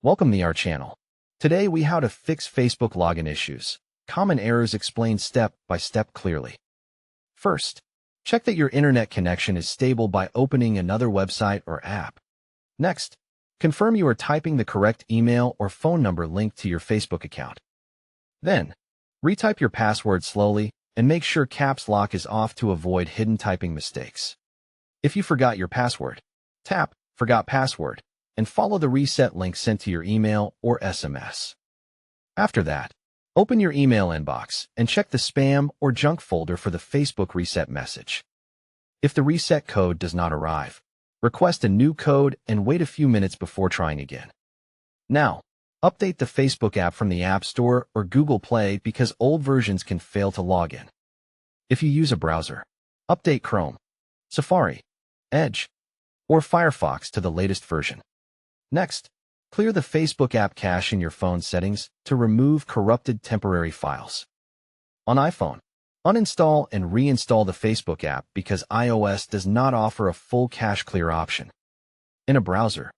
Welcome to our channel. Today we how to fix Facebook login issues. Common errors explained step by step clearly. First, check that your internet connection is stable by opening another website or app. Next, confirm you are typing the correct email or phone number linked to your Facebook account. Then, retype your password slowly and make sure caps lock is off to avoid hidden typing mistakes. If you forgot your password, tap Forgot Password and follow the reset link sent to your email or SMS. After that, open your email inbox and check the spam or junk folder for the Facebook reset message. If the reset code does not arrive, request a new code and wait a few minutes before trying again. Now, update the Facebook app from the App Store or Google Play because old versions can fail to log in. If you use a browser, update Chrome, Safari, Edge, or Firefox to the latest version. Next, clear the Facebook app cache in your phone settings to remove corrupted temporary files. On iPhone, uninstall and reinstall the Facebook app because iOS does not offer a full cache clear option. In a browser,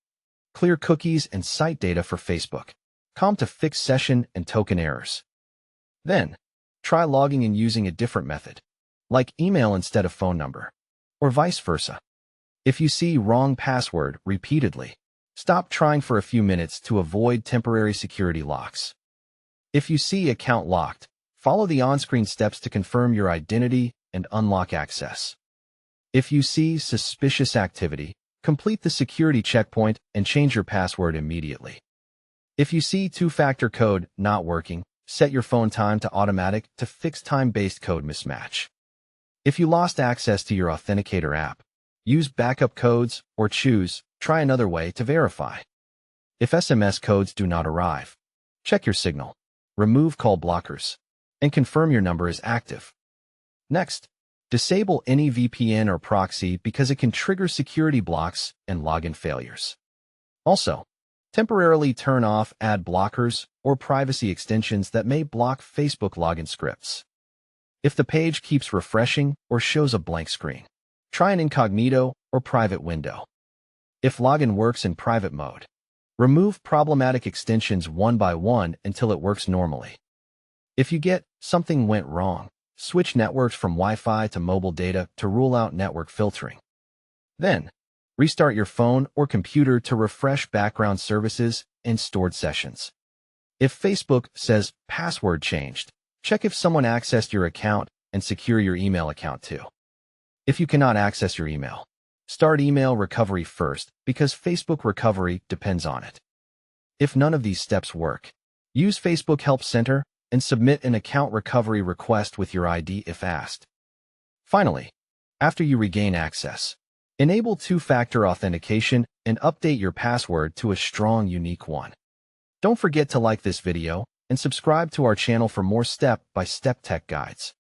clear cookies and site data for Facebook, to fix session and token errors. Then, try logging in using a different method, like email instead of phone number, or vice versa. If you see wrong password repeatedly, stop trying for a few minutes to avoid temporary security locks. If you see account locked, follow the on-screen steps to confirm your identity and unlock access. If you see suspicious activity, complete the security checkpoint and change your password immediately. If you see two-factor code not working, set your phone time to automatic to fix time-based code mismatch. If you lost access to your authenticator app, use backup codes or try another way to verify. If SMS codes do not arrive, check your signal, remove call blockers, and confirm your number is active. Next, disable any VPN or proxy because it can trigger security blocks and login failures. Also, temporarily turn off ad blockers or privacy extensions that may block Facebook login scripts. If the page keeps refreshing or shows a blank screen, try an incognito or private window. If login works in private mode, remove problematic extensions one by one until it works normally. If you get something went wrong, switch networks from Wi-Fi to mobile data to rule out network filtering. Then, restart your phone or computer to refresh background services and stored sessions. If Facebook says password changed, check if someone accessed your account and secure your email account too. If you cannot access your email, start email recovery first because Facebook recovery depends on it. If none of these steps work, use Facebook Help Center and submit an account recovery request with your ID if asked. Finally, after you regain access, enable two-factor authentication and update your password to a strong, unique one. Don't forget to like this video and subscribe to our channel for more step-by-step tech guides.